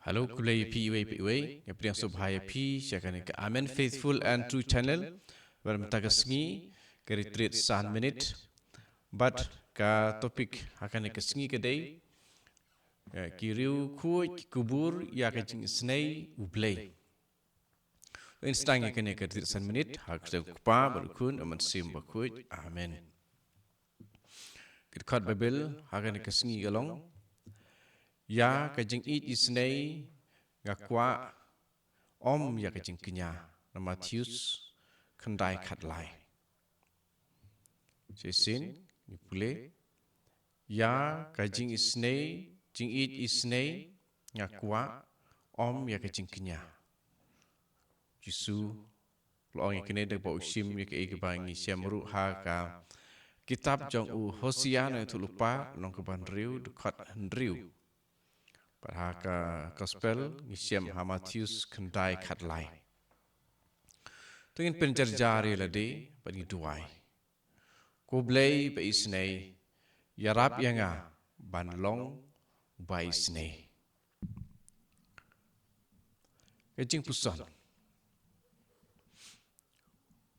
Hello, kulay PUA, yang subhaya P, siakan ke Amen Faithful and True Channel, bermetagasngi ke retreat 1 minute, but ka topik akan ke sengi kedai, kiriu kuat kubur ya ke jing snei ublay. Instang ke retreat 1 minute, hak sedang kupa berkun aman sim bakut, Amen. Kirkat Bible akan ke sengi galong. Ya kajing it isnei ngakwa om ya kajing kenya na Matius kendai khatlai sesin ni pule ya kajing isnei jing it isnei ngakwa om ya kajing kenya Jisu lo yang kene de ba usim ya ke bangi siamru ha ka kitab jong u Hosea na tu lupa nong ke banriu dekat hendriu Perhaka gospel ngisiam ha Matius kendai khatlai. Tengin penjarjari lade bani duai. Ko blei ba isnei yarap yanga ban long ba isnei. Kejing pusan.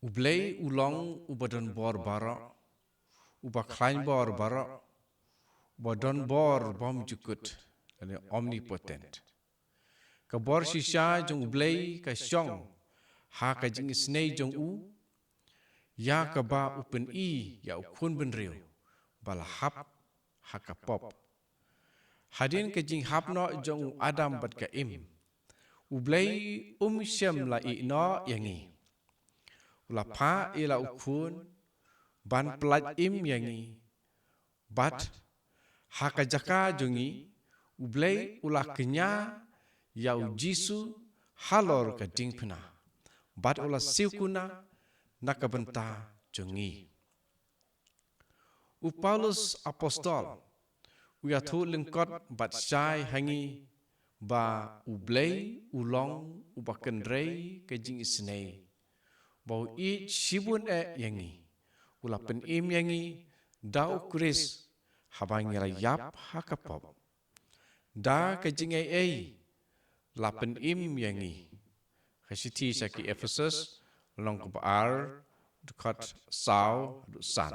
Ublei ulong ubadan bor bara ubaklain bor bara ubadan bor bom jukut ane omnipotent. Kabor shisha jong ublei ka syong ha ka jing snei jong u ya ka ba upen i ya ukun benriu balahap ha ka pop hadin ka jing hapno jong adam bat ka im ublei syam la i no yangi ula pa ila ukun ban plat im yangi bat ha ka jaka jongi ublei ula kenya yau Jisu halor ka ding pena bat ula siukuna nakabenta jongi u Paulus apostol u yathu lingkot bat syai hangi ba ublei ulong ubakendrei ka jing isnei bau I shibun yangi ula pen im yangi dau kris habangi rayap hakapop da ka jing ai lapen im yangi Hasiti saki Ephesus long kebar dekat sau san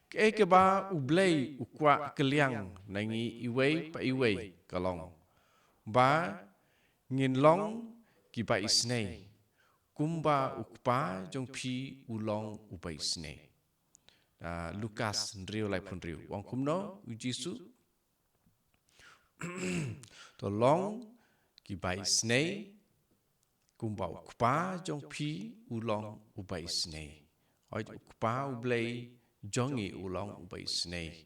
ke ba ublei ukwa keliang nangi iwei pa iwei kalong ba ngin long ki ba isnei kumba ukpa jong pi ulong uba isnei Lukas nriu lai pun riu wang kumno ujisu tolong ki bai snei kumbau kupa jong pi ulong ubai snei oi kupa ublei jongi ulong ubai snei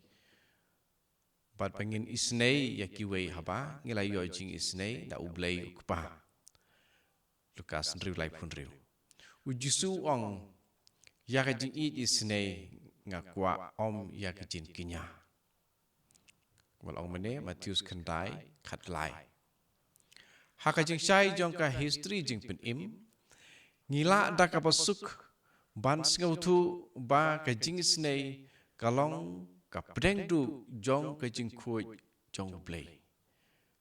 bat pengin isnei ya kiwei haba ngilai yo jing isnei da ublei kupa Lukas nriu lai pun riu ujisu ong ya ka jing I isnei ngakwa om ya ka jin kinya Walong mene Matius kendai khatlai. Haka jing syai jong ka history jing pen im ngila da ka pasuk ban singau tu ba ka jing snei kalong ka pedeng du jong ka jing kuj jong ublei.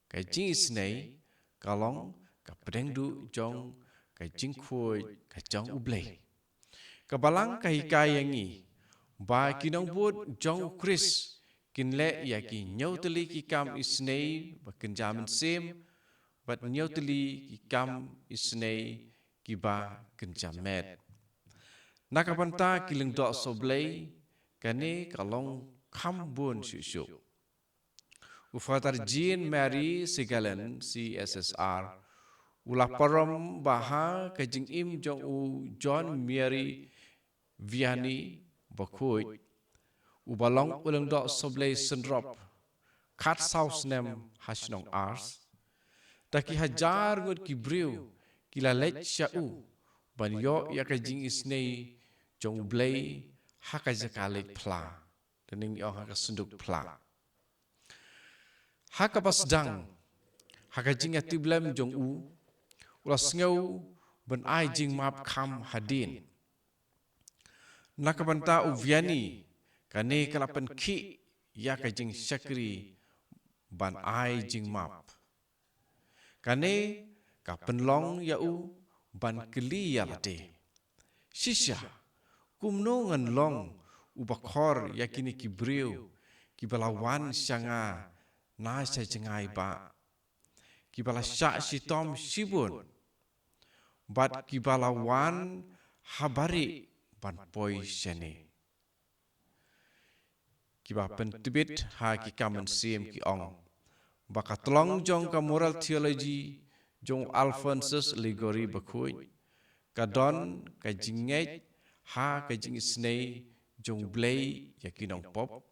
Ka jing snei kalong ka pedeng du jong ka jing kuj ka jong ublei. Ka balang ka hikai yangi ba kinong bud jong Kris kinle ya ki nyauteli ki kam isnei bakin jamin sim bat nyauteli ki kam isnei ki ba kenjamet nakapanta kiling do soblei kane kalong kambun syusyu ufatar Jean Mary Sigalen CSSR ulah param baha kajing im jong u John Mary Vianney bakut ubalong ulang do soblei sendrop kat saus nem hasnong ars taki hajar ngut ki briu kila lech syau ban yo ya ka jing isnei jong blei haka jakalet pla dening yo haka senduk pla haka pasdang haka jing atiblem jong u ulas ngau ban ai jing map kham hadin nakabanta uviani kane kalapan ki ya ka jing syakri ban ai jing map Kane ka penlong yau ban keli yalate. Sisya kumno ngan long ubakor yakini kibriu kibalawan syanga na sa jengai ba. Kibala syak sitom sibun. Bat kibalawan habari ban poi syane. Kiba pentibit ha ki kamen siem ki ong. Baka tolong jong ka moral theology jong Alphonsus Ligori bakui. Kadon ka jinget ha ka jing snei jong blei ya kinong pop.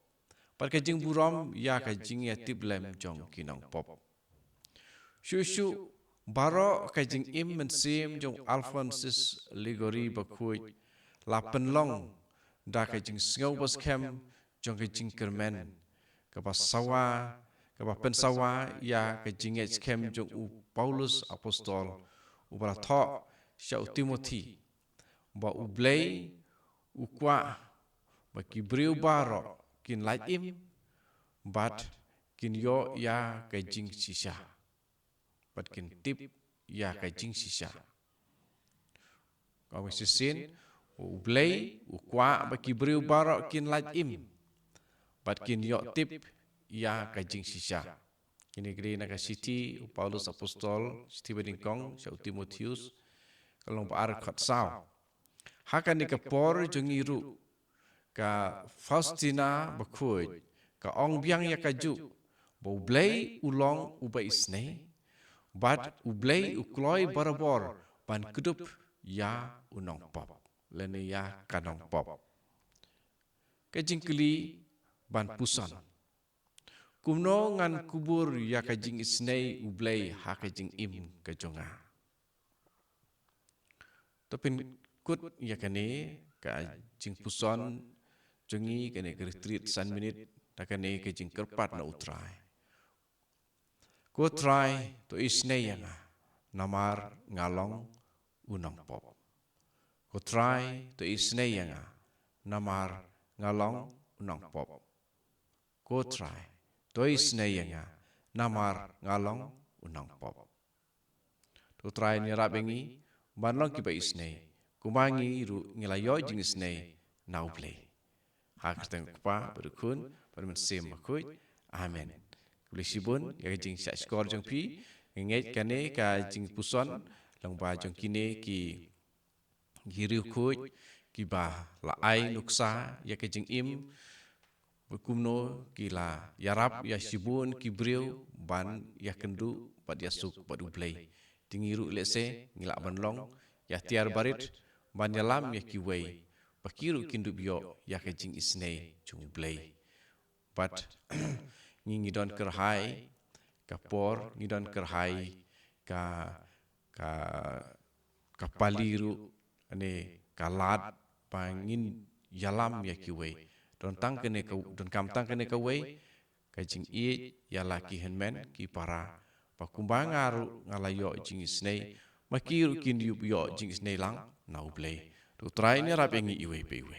Par ka jing burom ya ka jing ya tiblem jong kinong pop. Shushu baro ka jing im mensim jong Alphonsus Ligori bakui. Lapen long da ka jing sngau bas kem jong ka jing kermen. Kapa sawa, kapa pensawa ya ka jing kem jong u Paulus apostol. Ubala tho sya Timothy. Ba u blei u kwa ba kibriu baro kin lait im bat kin yo ya ka jing sisya. Bat kin tip ya ka jing sisya. Kau sisin u blei u kwa ba kibriu baro kin lait im bat kin yo tip ya ka jing sisya. Kini gede na ka siti u Paulus apostol siti bedingkong sya Timotheus kalong pa ar khat saw. Haka ni ka por jong iru ka Faustina bakui ka ong biang ya ka ju ba blei ulong uba isne bat ublei ukloi barabor ban kedup ya unong pop lene ya kanong pop. Ka jingkeli ban pusan. Kumno ngan kubur ya ka jing isne ublei ha ka jing im ka jonga. Topin kut ya kane ka jing puson jongi kane ka retreat san minute ta kane ka jing kerpat na utrai. Ko try to isne yanga namar ngalong unong pop. Ko try to isne yanga namar ngalong unong pop. Ko try to isne yanga namar ngalong unong pop. To try ni rabengi banlong kiba isne kumangi ru ngilayo jing isne na ublei. Hak teng kupa berukun bermensem makui. Amen. Boleh sibun ya jing syak skor jong pi nget kane ka jing puson long ba jong kine ki giriu kuj ki ba la ai nuksa ya ka jing im bekumno ki la yarap ya sibun ki briu ban ya kendu pat ya suk pat ublei tingiru lese ngila ban long ya tiar barit ban ya lam ya ki wei pakiru kindu bio ya ka jing isne jong ublei pat ngidon kerhai ka por ngidon kerhai ka paliru ane kalat pangin yalam ya kiwe don tang kene ka don kam tang kene ka we ka jing i ya laki henmen ki para pa kumbangaru ngalayo jing isne makiru kin yu yo jing isne lang na ublei to try ni rap ngi iwe pe iwe